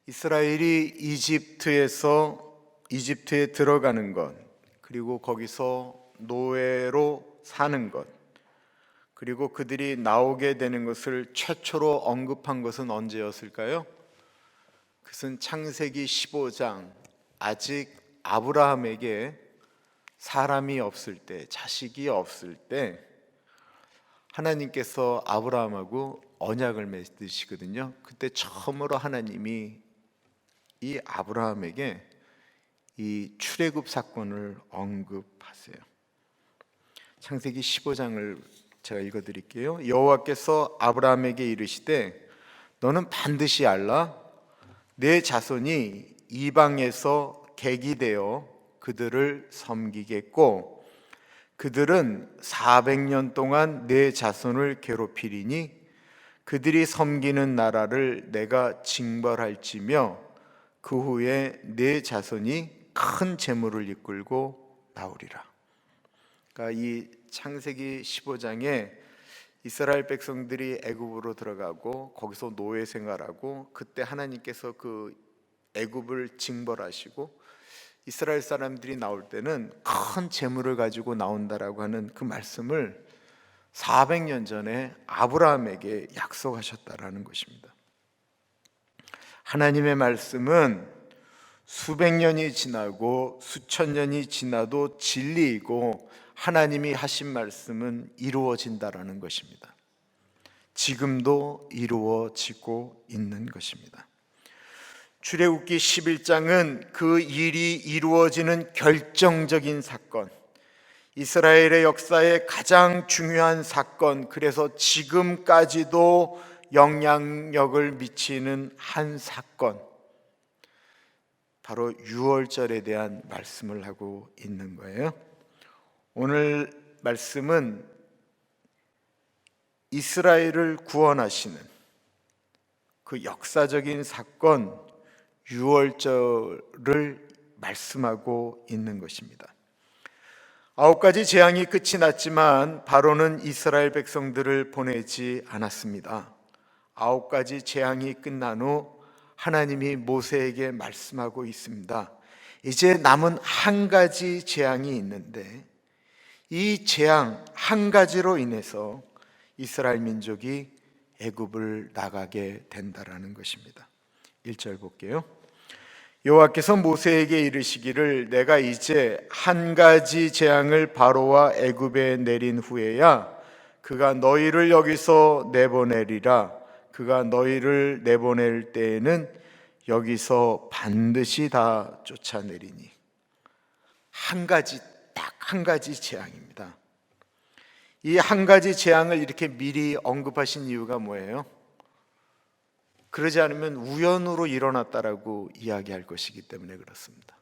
이스라엘이 이집트에 들어가는 것, 그리고 거기서 노예로 사는 것, 그리고 그들이 나오게 되는 것을 최초로 언급한 것은 언제였을까요? 그것은 창세기 15장, 아직 아브라함에게 사람이 없을 때, 자식이 없을 때 하나님께서 아브라함하고 언약을 맺으시거든요. 그때 처음으로 하나님이 이 아브라함에게 이 출애굽 사건을 언급하세요. 창세기 15장을 제가 읽어드릴게요. 여호와께서 아브라함에게 이르시되 너는 반드시 알라. 내 자손이 이방에서 객이 되어 그들을 섬기겠고 그들은 400년 동안 내 자손을 괴롭히리니 그들이 섬기는 나라를 내가 징벌할지며 그 후에 내 자손이 큰 재물을 이끌고 나오리라. 그러니까 이 창세기 15장에 이스라엘 백성들이 애굽으로 들어가고 거기서 노예 생활하고 그때 하나님께서 그 애굽을 징벌하시고 이스라엘 사람들이 나올 때는 큰 재물을 가지고 나온다라고 하는 그 말씀을 400년 전에 아브라함에게 약속하셨다라는 것입니다. 하나님의 말씀은 수백 년이 지나고 수천 년이 지나도 진리이고 하나님이 하신 말씀은 이루어진다라는 것입니다. 지금도 이루어지고 있는 것입니다. 출애굽기 11장은 그 일이 이루어지는 결정적인 사건, 이스라엘의 역사의 가장 중요한 사건, 그래서 지금까지도 영향력을 미치는 한 사건, 바로 유월절에 대한 말씀을 하고 있는 거예요. 오늘 말씀은 이스라엘을 구원하시는 그 역사적인 사건 유월절을 말씀하고 있는 것입니다. 9가지 재앙이 끝이 났지만 바로는 이스라엘 백성들을 보내지 않았습니다. 9가지 재앙이 끝난 후 하나님이 모세에게 말씀하고 있습니다. 이제 남은 한 가지 재앙이 있는데 이 재앙 한 가지로 인해서 이스라엘 민족이 애굽을 나가게 된다라는 것입니다. 1절 볼게요. 여호와께서 모세에게 이르시기를 내가 이제 한 가지 재앙을 바로와 애굽에 내린 후에야 그가 너희를 여기서 내보내리라. 그가 너희를 내보낼 때에는 여기서 반드시 다 쫓아내리니. 한 가지, 딱 한 가지 재앙입니다. 이 한 가지 재앙을 이렇게 미리 언급하신 이유가 뭐예요? 그러지 않으면 우연으로 일어났다라고 이야기할 것이기 때문에 그렇습니다.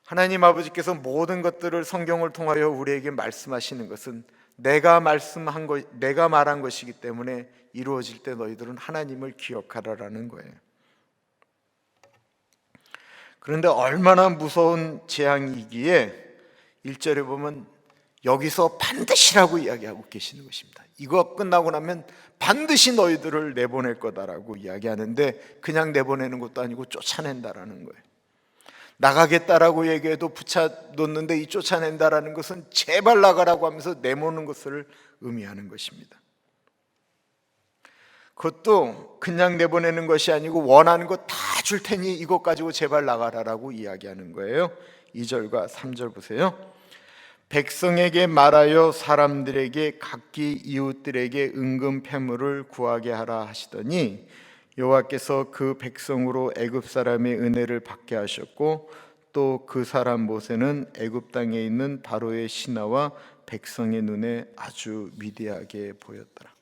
하나님 아버지께서 모든 것들을 성경을 통하여 우리에게 말씀하시는 것은 내가 말한 것이기 때문에 이루어질 때 너희들은 하나님을 기억하라라는 거예요. 그런데 얼마나 무서운 재앙이기에 1절에 보면 여기서 반드시라고 이야기하고 계시는 것입니다. 이거 끝나고 나면 반드시 너희들을 내보낼 거다라고 이야기하는데 그냥 내보내는 것도 아니고 쫓아낸다라는 거예요. 나가겠다라고 얘기해도 붙여놓는데 이 쫓아낸다라는 것은 제발 나가라고 하면서 내모는 것을 의미하는 것입니다. 그것도 그냥 내보내는 것이 아니고 원하는 거 다 줄 테니 이것 가지고 제발 나가라라고 이야기하는 거예요. 2절과 3절 보세요. 백성에게 말하여 사람들에게 각기 이웃들에게 은금 패물을 구하게 하라 하시더니 여호와께서 그 백성으로 애굽 사람의 은혜를 받게 하셨고 또 그 사람 모세는 애굽 땅에 있는 바로의 신하와 백성의 눈에 아주 위대하게 보였더라.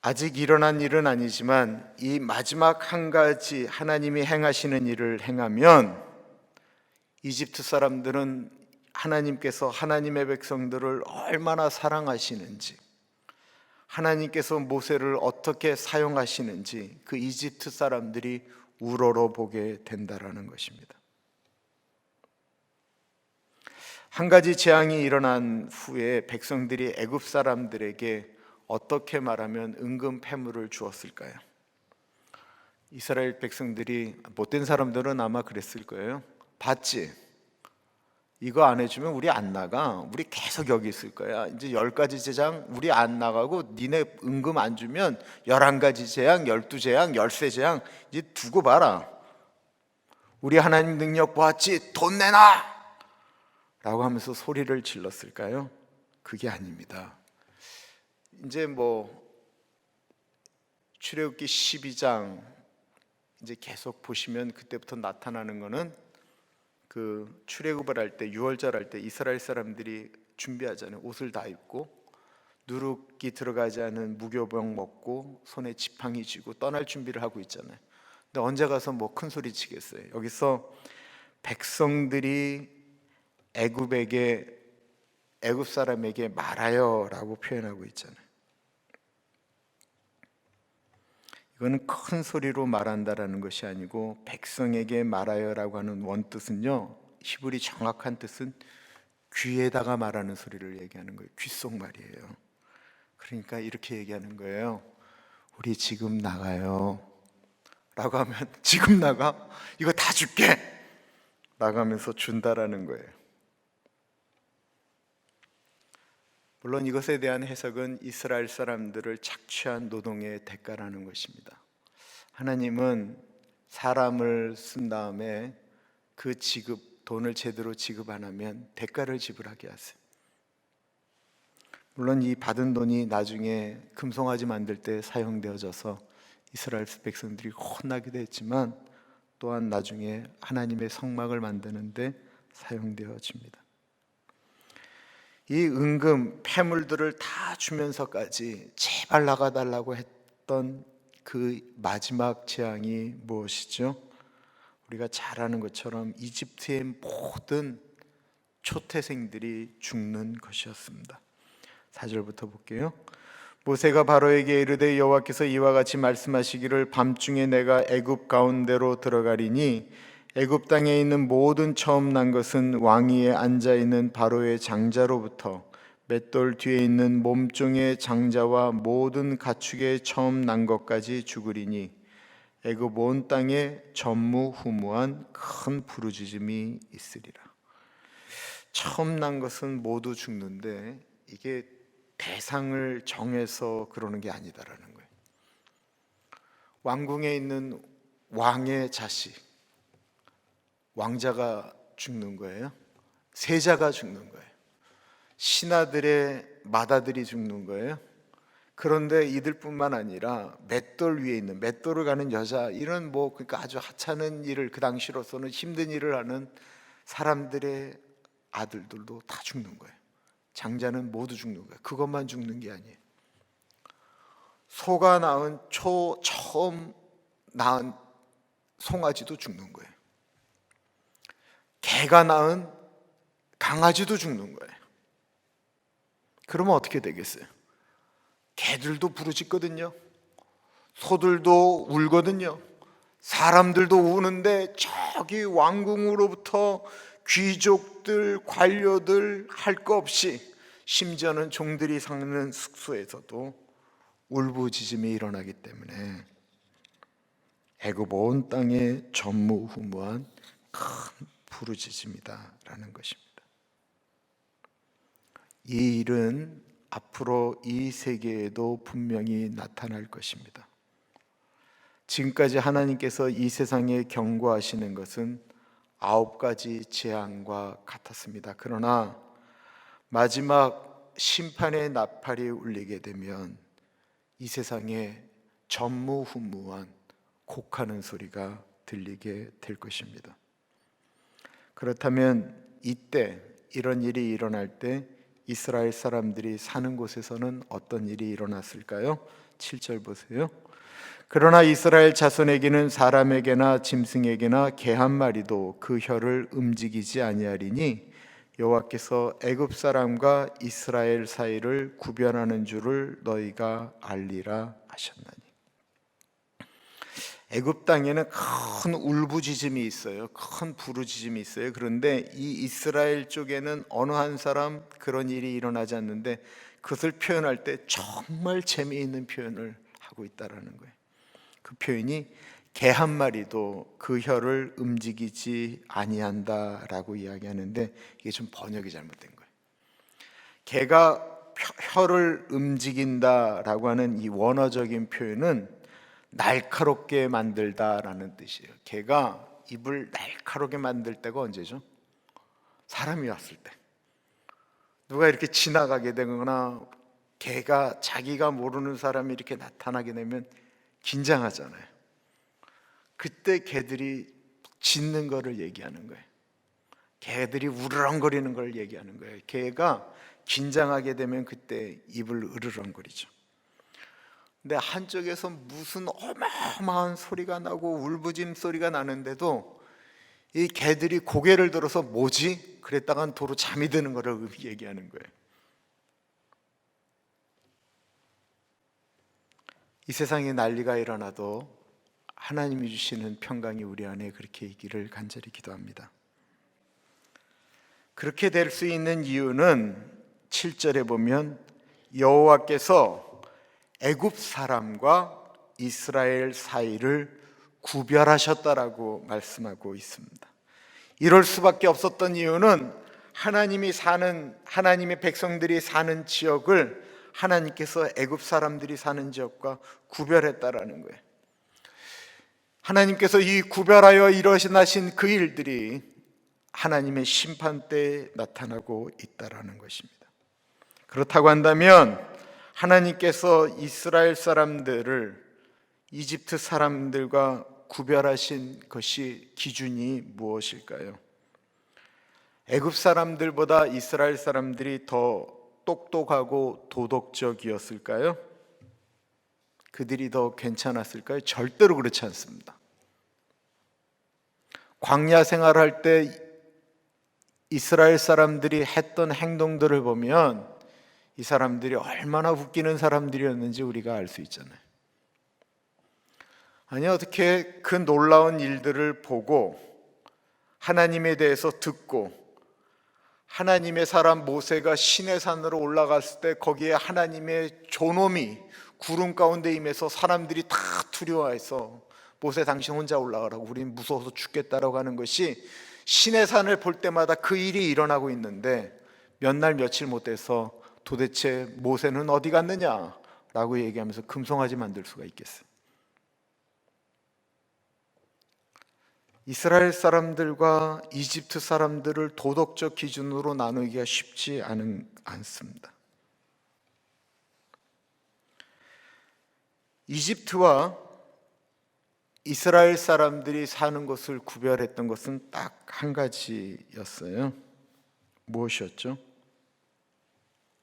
아직 일어난 일은 아니지만 이 마지막 한 가지 하나님이 행하시는 일을 행하면 이집트 사람들은 하나님께서 하나님의 백성들을 얼마나 사랑하시는지, 하나님께서 모세를 어떻게 사용하시는지 그 이집트 사람들이 우러러보게 된다라는 것입니다. 한 가지 재앙이 일어난 후에 백성들이 애굽 사람들에게 어떻게 말하면 은금 패물을 주었을까요? 이스라엘 백성들이, 못된 사람들은 아마 그랬을 거예요. 봤지? 이거 안 해주면 우리 안 나가. 우리 계속 여기 있을 거야. 이제 10가지 재앙 우리 안 나가고, 니네 은금 안 주면 11가지 재앙, 12재앙, 13재앙 이제 두고 봐라. 우리 하나님 능력 보았지? 돈 내놔! 라고 하면서 소리를 질렀을까요? 그게 아닙니다. 이제 출애굽기 12장 이제 계속 보시면 그때부터 나타나는 거는, 그 출애굽을 할 때, 유월절 할 때 이스라엘 사람들이 준비하잖아요. 옷을 다 입고 누룩이 들어가지 않은 무교병 먹고 손에 지팡이 쥐고 떠날 준비를 하고 있잖아요. 근데 언제 가서 큰 소리 치겠어요? 여기서 백성들이 애굽 사람에게 말하여라고 표현하고 있잖아요. 이거는 큰 소리로 말한다라는 것이 아니고, 백성에게 말하여라고 하는 원뜻은요, 히브리 정확한 뜻은 귀에다가 말하는 소리를 얘기하는 거예요. 귓속말이에요. 그러니까 이렇게 얘기하는 거예요. 우리 지금 나가요 라고 하면, 지금 나가? 이거 다 줄게! 라고 하면서 준다라는 거예요. 물론 이것에 대한 해석은 이스라엘 사람들을 착취한 노동의 대가라는 것입니다. 하나님은 사람을 쓴 다음에 그 돈을 제대로 지급 안 하면 대가를 지불하게 하세요. 물론 이 받은 돈이 나중에 금송아지 만들 때 사용되어져서 이스라엘 백성들이 혼나기도 했지만, 또한 나중에 하나님의 성막을 만드는데 사용되어집니다. 이 은금, 폐물들을 다 주면서까지 제발 나가달라고 했던 그 마지막 재앙이 무엇이죠? 우리가 잘 아는 것처럼 이집트의 모든 초태생들이 죽는 것이었습니다. 4절부터 볼게요. 모세가 바로에게 이르되 여호와께서 이와 같이 말씀하시기를 밤중에 내가 애굽 가운데로 들어가리니 애굽 땅에 있는 모든 처음 난 것은 왕위에 앉아 있는 바로의 장자로부터 맷돌 뒤에 있는 몸종의 장자와 모든 가축의 처음 난 것까지 죽으리니 애굽 온 땅에 전무후무한 큰 부르짖음이 있으리라. 처음 난 것은 모두 죽는데, 이게 대상을 정해서 그러는 게 아니다라는 거예요. 왕궁에 있는 왕의 자식, 왕자가 죽는 거예요. 세자가 죽는 거예요. 신하들의 맏아들이 죽는 거예요. 그런데 이들뿐만 아니라 맷돌 위에 있는, 맷돌을 가는 여자, 이런 그러니까 아주 하찮은 일을, 그 당시로서는 힘든 일을 하는 사람들의 아들들도 다 죽는 거예요. 장자는 모두 죽는 거예요. 그것만 죽는 게 아니에요. 소가 낳은 처음 낳은 송아지도 죽는 거예요. 개가 낳은 강아지도 죽는 거예요. 그러면 어떻게 되겠어요? 개들도 부르짖거든요. 소들도 울거든요. 사람들도 우는데, 저기 왕궁으로부터 귀족들, 관료들 할 거 없이, 심지어는 종들이 사는 숙소에서도 울부짖음이 일어나기 때문에 애굽 온 땅에 전무후무한 큰 부르짖음이다라는 것입니다. 이 일은 앞으로 이 세계에도 분명히 나타날 것입니다. 지금까지 하나님께서 이 세상에 경고하시는 것은 9가지 재앙과 같았습니다. 그러나 마지막 심판의 나팔이 울리게 되면 이 세상에 전무후무한 곡하는 소리가 들리게 될 것입니다. 그렇다면 이때, 이런 일이 일어날 때 이스라엘 사람들이 사는 곳에서는 어떤 일이 일어났을까요? 7절 보세요. 그러나 이스라엘 자손에게는 사람에게나 짐승에게나 개 한 마리도 그 혀를 움직이지 아니하리니 여호와께서 애굽 사람과 이스라엘 사이를 구별하는 줄을 너희가 알리라 하셨나니. 애굽 땅에는 큰 울부짖음이 있어요. 큰 부르짖음이 있어요. 그런데 이 이스라엘 쪽에는 어느 한 사람 그런 일이 일어나지 않는데, 그것을 표현할 때 정말 재미있는 표현을 하고 있다라는 거예요. 그 표현이 개 한 마리도 그 혀를 움직이지 아니한다라고 이야기하는데 이게 좀 번역이 잘못된 거예요. 개가 혀를 움직인다라고 하는 이 원어적인 표현은 날카롭게 만들다라는 뜻이에요. 개가 입을 날카롭게 만들 때가 언제죠? 사람이 왔을 때. 누가 이렇게 지나가게 되거나 개가 자기가 모르는 사람이 이렇게 나타나게 되면 긴장하잖아요. 그때 개들이 짖는 거를 얘기하는 거예요. 개들이 우르렁거리는 걸 얘기하는 거예요. 개가 긴장하게 되면 그때 입을 으르렁거리죠. 근데 한쪽에서 무슨 어마어마한 소리가 나고 울부짖는 소리가 나는데도 이 개들이 고개를 들어서 뭐지? 그랬다간 도로 잠이 드는 거를 얘기하는 거예요. 이 세상에 난리가 일어나도 하나님이 주시는 평강이 우리 안에 그렇게 있기를 간절히 기도합니다. 그렇게 될 수 있는 이유는 7절에 보면 여호와께서 애굽 사람과 이스라엘 사이를 구별하셨다라고 말씀하고 있습니다. 이럴 수밖에 없었던 이유는 하나님의 백성들이 사는 지역을 하나님께서 애굽 사람들이 사는 지역과 구별했다라는 거예요. 하나님께서 이 구별하여 일어나신 그 일들이 하나님의 심판 때에 나타나고 있다라는 것입니다. 그렇다고 한다면 하나님께서 이스라엘 사람들을 이집트 사람들과 구별하신 것이 기준이 무엇일까요? 애굽 사람들보다 이스라엘 사람들이 더 똑똑하고 도덕적이었을까요? 그들이 더 괜찮았을까요? 절대로 그렇지 않습니다. 광야 생활할 때 이스라엘 사람들이 했던 행동들을 보면 이 사람들이 얼마나 웃기는 사람들이었는지 우리가 알 수 있잖아요. 아니, 어떻게 그 놀라운 일들을 보고 하나님에 대해서 듣고 하나님의 사람 모세가 시내 산으로 올라갔을 때 거기에 하나님의 존엄이 구름 가운데 임해서 사람들이 다 두려워해서 모세 당신 혼자 올라가라고, 우린 무서워서 죽겠다라고 하는 것이 시내 산을 볼 때마다 그 일이 일어나고 있는데 몇 날 며칠 못 돼서 도대체 모세는 어디 갔느냐라고 얘기하면서 금송아지 만들 수가 있겠어요. 이스라엘 사람들과 이집트 사람들을 도덕적 기준으로 나누기가 쉽지 않습니다. 이집트와 이스라엘 사람들이 사는 것을 구별했던 것은 딱 한 가지였어요. 무엇이었죠?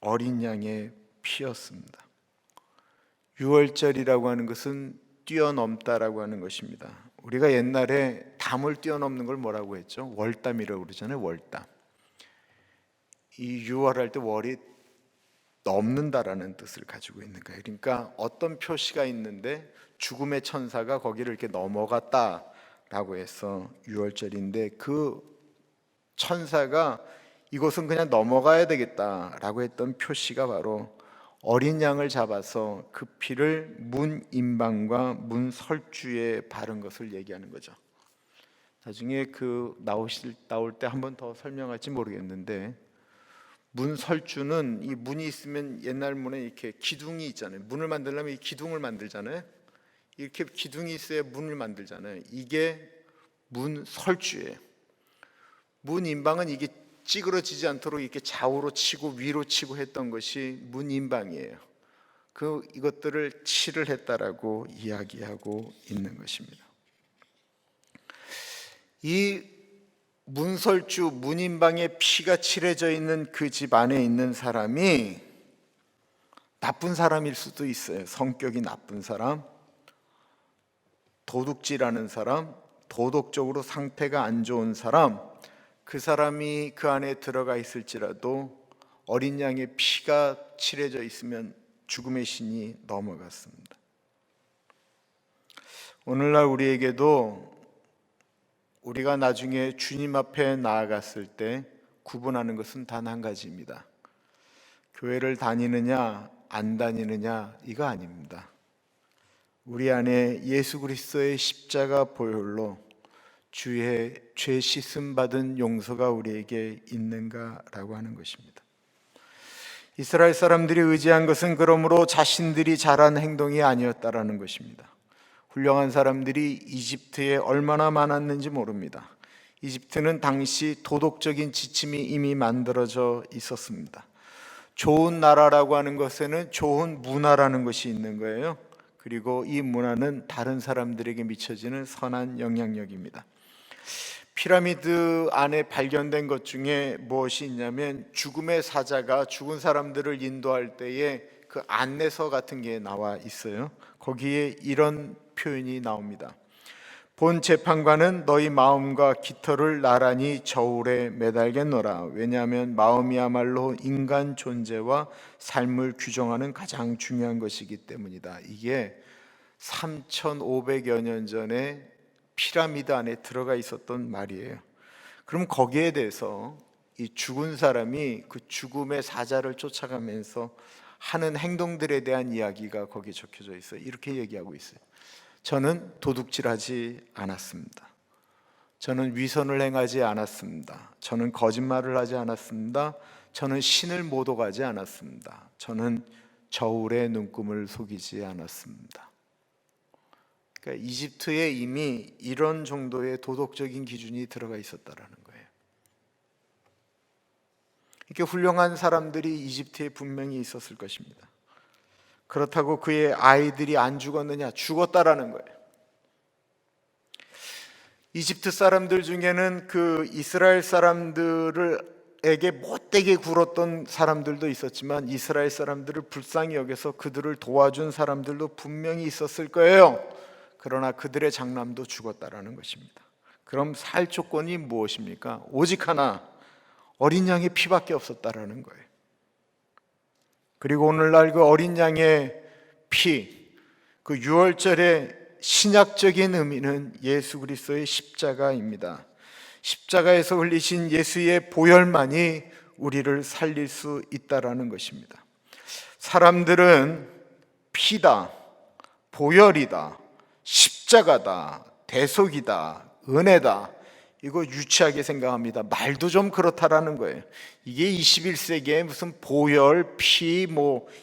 어린 양의 피였습니다. 유월절이라고 하는 것은 뛰어넘다라고 하는 것입니다. 우리가 옛날에 담을 뛰어넘는 걸 뭐라고 했죠? 월담이라고 그러잖아요. 월담. 이 유월할 때 월이 넘는다라는 뜻을 가지고 있는 거예요. 그러니까 어떤 표시가 있는데 죽음의 천사가 거기를 이렇게 넘어갔다라고 해서 유월절인데, 그 천사가 이곳은 그냥 넘어가야 되겠다라고 했던 표시가 바로 어린 양을 잡아서 그 피를 문 임방과 문 설주에 바른 것을 얘기하는 거죠. 나중에 나올 때 한 번 더 설명할지 모르겠는데, 문 설주는 이 문이 있으면 옛날 문에 이렇게 기둥이 있잖아요. 문을 만들려면 이 기둥을 만들잖아요. 이렇게 기둥이 있어야 문을 만들잖아요. 이게 문 설주예요. 문 임방은 이게 찌그러지지 않도록 이렇게 좌우로 치고 위로 치고 했던 것이 문 임방이에요. 이것들을 칠을 했다라고 이야기하고 있는 것입니다. 이 문설주, 문임방에 피가 칠해져 있는 그 집 안에 있는 사람이 나쁜 사람일 수도 있어요. 성격이 나쁜 사람, 도둑질하는 사람, 도덕적으로 상태가 안 좋은 사람, 그 사람이 그 안에 들어가 있을지라도 어린 양의 피가 칠해져 있으면 죽음의 신이 넘어갔습니다. 오늘날 우리에게도 우리가 나중에 주님 앞에 나아갔을 때 구분하는 것은 단 한 가지입니다. 교회를 다니느냐 안 다니느냐 이거 아닙니다. 우리 안에 예수 그리스도의 십자가 보혈로 주의 죄 씻음 받은 용서가 우리에게 있는가라고 하는 것입니다. 이스라엘 사람들이 의지한 것은 그러므로 자신들이 잘한 행동이 아니었다라는 것입니다. 훌륭한 사람들이 이집트에 얼마나 많았는지 모릅니다. 이집트는 당시 도덕적인 지침이 이미 만들어져 있었습니다. 좋은 나라라고 하는 것에는 좋은 문화라는 것이 있는 거예요. 그리고 이 문화는 다른 사람들에게 미쳐지는 선한 영향력입니다. 피라미드 안에 발견된 것 중에 무엇이 있냐면 죽음의 사자가 죽은 사람들을 인도할 때에 그 안내서 같은 게 나와 있어요. 거기에 이런 표현이 나옵니다. 본 재판관은 너희 마음과 깃털을 나란히 저울에 매달겠노라. 왜냐하면 마음이야말로 인간 존재와 삶을 규정하는 가장 중요한 것이기 때문이다. 이게 3,500여 년 전에 피라미드 안에 들어가 있었던 말이에요. 그럼 거기에 대해서 이 죽은 사람이 그 죽음의 사자를 쫓아가면서 하는 행동들에 대한 이야기가 거기에 적혀져 있어요. 이렇게 얘기하고 있어요. 저는 도둑질하지 않았습니다. 저는 위선을 행하지 않았습니다. 저는 거짓말을 하지 않았습니다. 저는 신을 모독하지 않았습니다. 저는 저울의 눈금을 속이지 않았습니다. 그러니까 이집트에 이미 이런 정도의 도덕적인 기준이 들어가 있었다라는 거예요. 이렇게 훌륭한 사람들이 이집트에 분명히 있었을 것입니다. 그렇다고 그의 아이들이 안 죽었느냐? 죽었다라는 거예요. 이집트 사람들 중에는 그 이스라엘 사람들에게 못되게 굴었던 사람들도 있었지만 이스라엘 사람들을 불쌍히 여겨서 그들을 도와준 사람들도 분명히 있었을 거예요. 그러나 그들의 장남도 죽었다라는 것입니다. 그럼 살 조건이 무엇입니까? 오직 하나, 어린 양의 피밖에 없었다라는 거예요. 그리고 오늘날 그 어린 양의 피, 그 유월절의 신약적인 의미는 예수 그리스도의 십자가입니다. 십자가에서 흘리신 예수의 보혈만이 우리를 살릴 수 있다라는 것입니다. 사람들은 피다, 보혈이다, 십자가다, 대속이다, 은혜다, 이거 유치하게 생각합니다. 말도 좀 그렇다라는 거예요. 이게 21세기에 무슨 보혈, 피,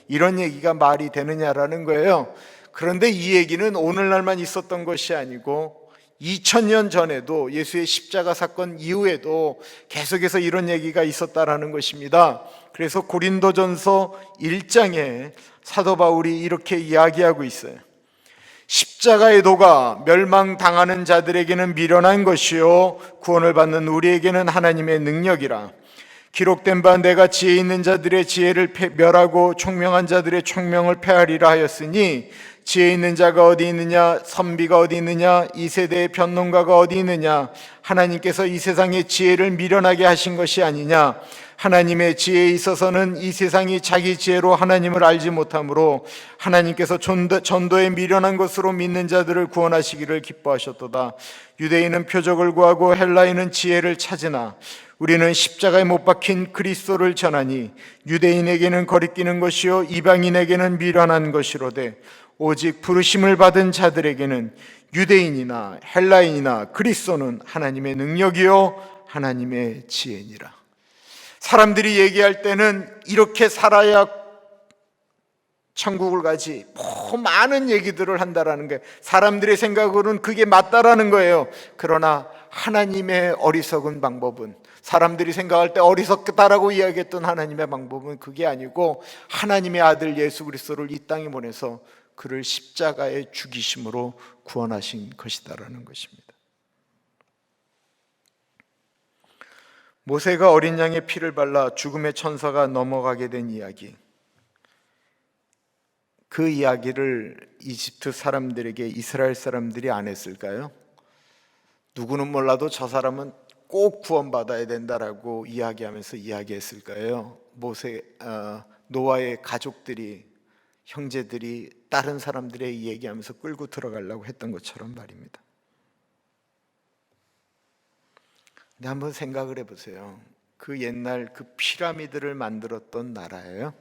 이런 얘기가 말이 되느냐라는 거예요. 그런데 이 얘기는 오늘날만 있었던 것이 아니고 2000년 전에도 예수의 십자가 사건 이후에도 계속해서 이런 얘기가 있었다라는 것입니다. 그래서 고린도전서 1장에 사도 바울이 이렇게 이야기하고 있어요. 십자가의 도가 멸망당하는 자들에게는 미련한 것이요 구원을 받는 우리에게는 하나님의 능력이라. 기록된 바 내가 지혜 있는 자들의 지혜를 멸하고 총명한 자들의 총명을 폐하리라 하였으니 지혜 있는 자가 어디 있느냐, 선비가 어디 있느냐, 이 세대의 변론가가 어디 있느냐. 하나님께서 이 세상의 지혜를 미련하게 하신 것이 아니냐. 하나님의 지혜에 있어서는 이 세상이 자기 지혜로 하나님을 알지 못하므로 하나님께서 전도에 미련한 것으로 믿는 자들을 구원하시기를 기뻐하셨도다. 유대인은 표적을 구하고 헬라인은 지혜를 찾으나 우리는 십자가에 못 박힌 그리스도를 전하니 유대인에게는 거리끼는 것이요 이방인에게는 미련한 것이로되 오직 부르심을 받은 자들에게는 유대인이나 헬라인이나 그리스도는 하나님의 능력이요 하나님의 지혜니라. 사람들이 얘기할 때는 이렇게 살아야 천국을 가지, 많은 얘기들을 한다라는 거예요. 사람들의 생각으로는 그게 맞다라는 거예요. 그러나 하나님의 어리석은 방법은, 사람들이 생각할 때 어리석다라고 이야기했던 하나님의 방법은 그게 아니고 하나님의 아들 예수 그리스도를 이 땅에 보내서 그를 십자가에 죽이심으로 구원하신 것이다라는 것입니다. 모세가 어린 양의 피를 발라 죽음의 천사가 넘어가게 된 이야기, 그 이야기를 이집트 사람들에게 이스라엘 사람들이 안 했을까요? 누구는 몰라도 저 사람은 꼭 구원받아야 된다라고 이야기하면서 이야기했을까요? 노아의 가족들이, 형제들이 다른 사람들의 얘기하면서 끌고 들어가려고 했던 것처럼 말입니다. 근데 한번 생각을 해보세요. 그 옛날 그 피라미드를 만들었던 나라예요.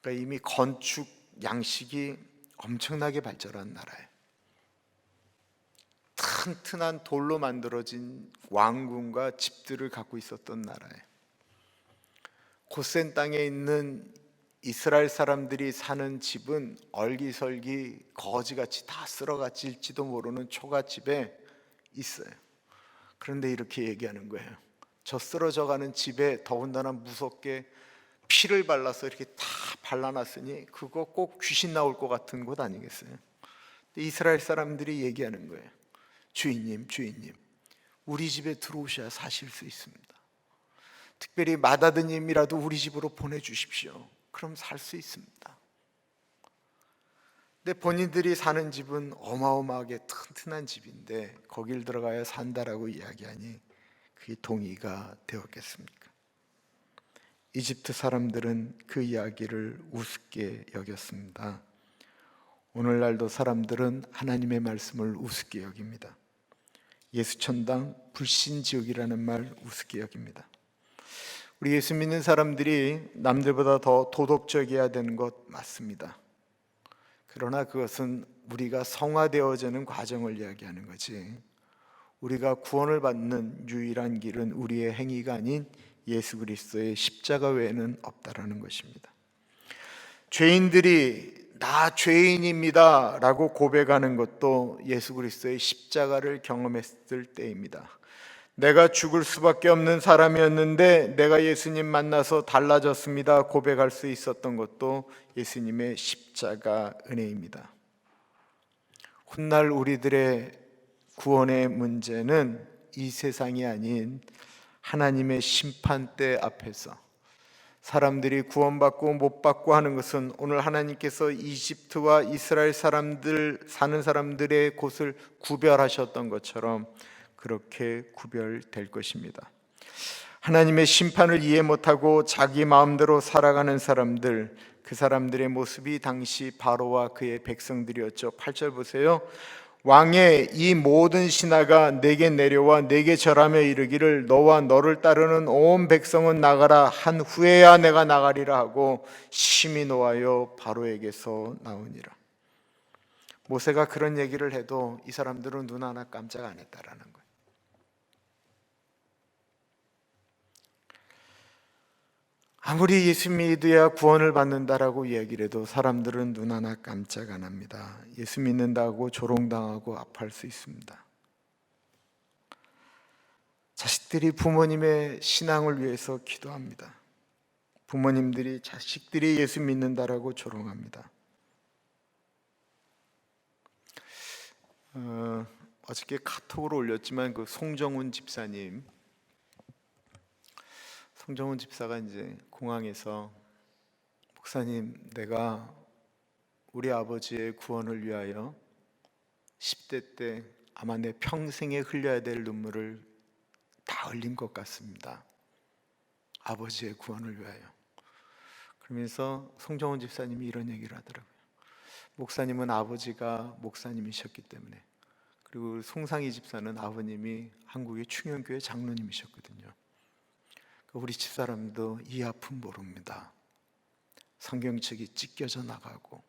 그러니까 이미 건축 양식이 엄청나게 발전한 나라예요. 튼튼한 돌로 만들어진 왕궁과 집들을 갖고 있었던 나라예요. 고센 땅에 있는 이스라엘 사람들이 사는 집은 얼기설기 거지같이 다 쓸어가질지도 모르는 초가집에 있어요. 그런데 이렇게 얘기하는 거예요. 저 쓰러져가는 집에 더군다나 무섭게 피를 발라서 이렇게 다 발라놨으니 그거 꼭 귀신 나올 것 같은 곳 아니겠어요? 근데 이스라엘 사람들이 얘기하는 거예요. 주인님, 우리 집에 들어오셔야 사실 수 있습니다. 특별히 맏아드님이라도 우리 집으로 보내주십시오. 그럼 살 수 있습니다. 근데 본인들이 사는 집은 어마어마하게 튼튼한 집인데 거길 들어가야 산다라고 이야기하니 그게 동의가 되었겠습니까? 이집트 사람들은 그 이야기를 우습게 여겼습니다. 오늘날도 사람들은 하나님의 말씀을 우습게 여깁니다. 예수천당 불신지옥이라는 말 우습게 여깁니다. 우리 예수 믿는 사람들이 남들보다 더 도덕적이어야 되는 것 맞습니다. 그러나 그것은 우리가 성화되어지는 과정을 이야기하는 거지, 우리가 구원을 받는 유일한 길은 우리의 행위가 아닌 예수 그리스도의 십자가 외에는 없다라는 것입니다. 죄인들이 나 죄인입니다 라고 고백하는 것도 예수 그리스도의 십자가를 경험했을 때입니다. 내가 죽을 수밖에 없는 사람이었는데 내가 예수님 만나서 달라졌습니다 고백할 수 있었던 것도 예수님의 십자가 은혜입니다. 훗날 우리들의 구원의 문제는 이 세상이 아닌 하나님의 심판대 앞에서 사람들이 구원받고 못 받고 하는 것은 오늘 하나님께서 이집트와 이스라엘 사람들 사는 사람들의 곳을 구별하셨던 것처럼 그렇게 구별될 것입니다. 하나님의 심판을 이해 못하고 자기 마음대로 살아가는 사람들, 그 사람들의 모습이 당시 바로와 그의 백성들이었죠. 8절 보세요. 왕의 이 모든 신하가 내게 내려와 내게 절하며 이르기를 너와 너를 따르는 온 백성은 나가라 한 후에야 내가 나가리라 하고 심히 노하여 바로에게서 나오니라. 모세가 그런 얘기를 해도 이 사람들은 눈 하나 깜짝 안 했다라는 거예요. 아무리 예수 믿어야 구원을 받는다라고 이야기를 해도 사람들은 눈 하나 깜짝 안 합니다. 예수 믿는다고 조롱당하고 아파할 수 있습니다. 자식들이 부모님의 신앙을 위해서 기도합니다. 부모님들이 자식들이 예수 믿는다라고 조롱합니다. 어저께 카톡으로 올렸지만 그 송정훈 집사가 이제 공항에서 목사님, 내가 우리 아버지의 구원을 위하여 10대 때 아마 내 평생에 흘려야 될 눈물을 다 흘린 것 같습니다. 아버지의 구원을 위하여. 그러면서 송정훈 집사님이 이런 얘기를 하더라고요. 목사님은 아버지가 목사님이셨기 때문에, 그리고 송상희 집사는 아버님이 한국의 충현교회 장로님이셨거든요. 우리 집사람도 이 아픔 모릅니다. 성경책이 찢겨져 나가고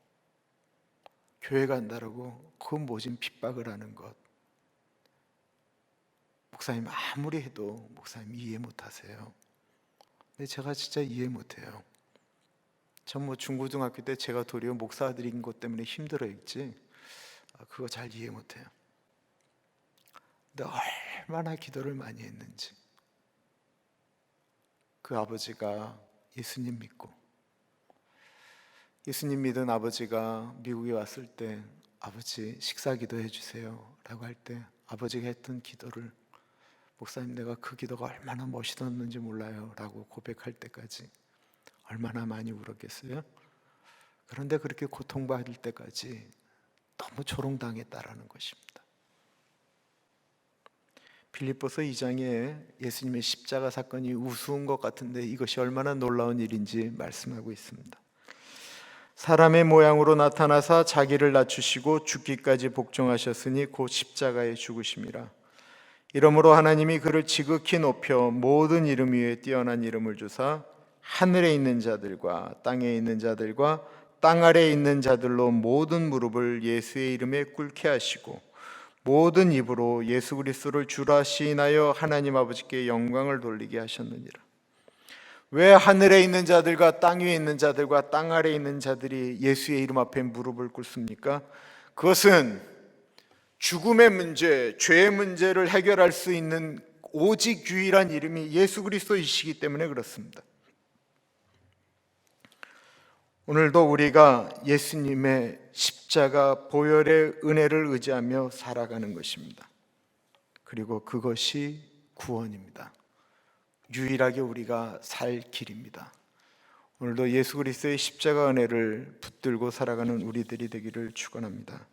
교회 간다라고 그 모진 핍박을 하는 것, 목사님 아무리 해도 목사님 이해 못하세요. 근데 제가 진짜 이해 못해요. 전 뭐 중고등학교 때 제가 도리어 목사들인 것 때문에 힘들어했지 그거 잘 이해 못해요. 근데 얼마나 기도를 많이 했는지. 그 아버지가 예수님 믿고, 예수님 믿은 아버지가 미국에 왔을 때 아버지 식사 기도해 주세요 라고 할 때 아버지가 했던 기도를 목사님 내가 그 기도가 얼마나 멋있었는지 몰라요 라고 고백할 때까지 얼마나 많이 울었겠어요? 그런데 그렇게 고통받을 때까지 너무 조롱당했다라는 것입니다. 빌립보서 2장에 예수님의 십자가 사건이 우스운 것 같은데 이것이 얼마나 놀라운 일인지 말씀하고 있습니다. 사람의 모양으로 나타나사 자기를 낮추시고 죽기까지 복종하셨으니 곧 십자가에 죽으심이라. 이러므로 하나님이 그를 지극히 높여 모든 이름 위에 뛰어난 이름을 주사 하늘에 있는 자들과 땅에 있는 자들과 땅 아래에 있는 자들로 모든 무릎을 예수의 이름에 꿇게 하시고 모든 입으로 예수 그리스도를 주라 시인하여 하나님 아버지께 영광을 돌리게 하셨느니라. 왜 하늘에 있는 자들과 땅 위에 있는 자들과 땅 아래에 있는 자들이 예수의 이름 앞에 무릎을 꿇습니까? 그것은 죽음의 문제, 죄의 문제를 해결할 수 있는 오직 유일한 이름이 예수 그리스도이시기 때문에 그렇습니다. 오늘도 우리가 예수님의 십자가 보혈의 은혜를 의지하며 살아가는 것입니다. 그리고 그것이 구원입니다. 유일하게 우리가 살 길입니다. 오늘도 예수 그리스도의 십자가 은혜를 붙들고 살아가는 우리들이 되기를 축원합니다.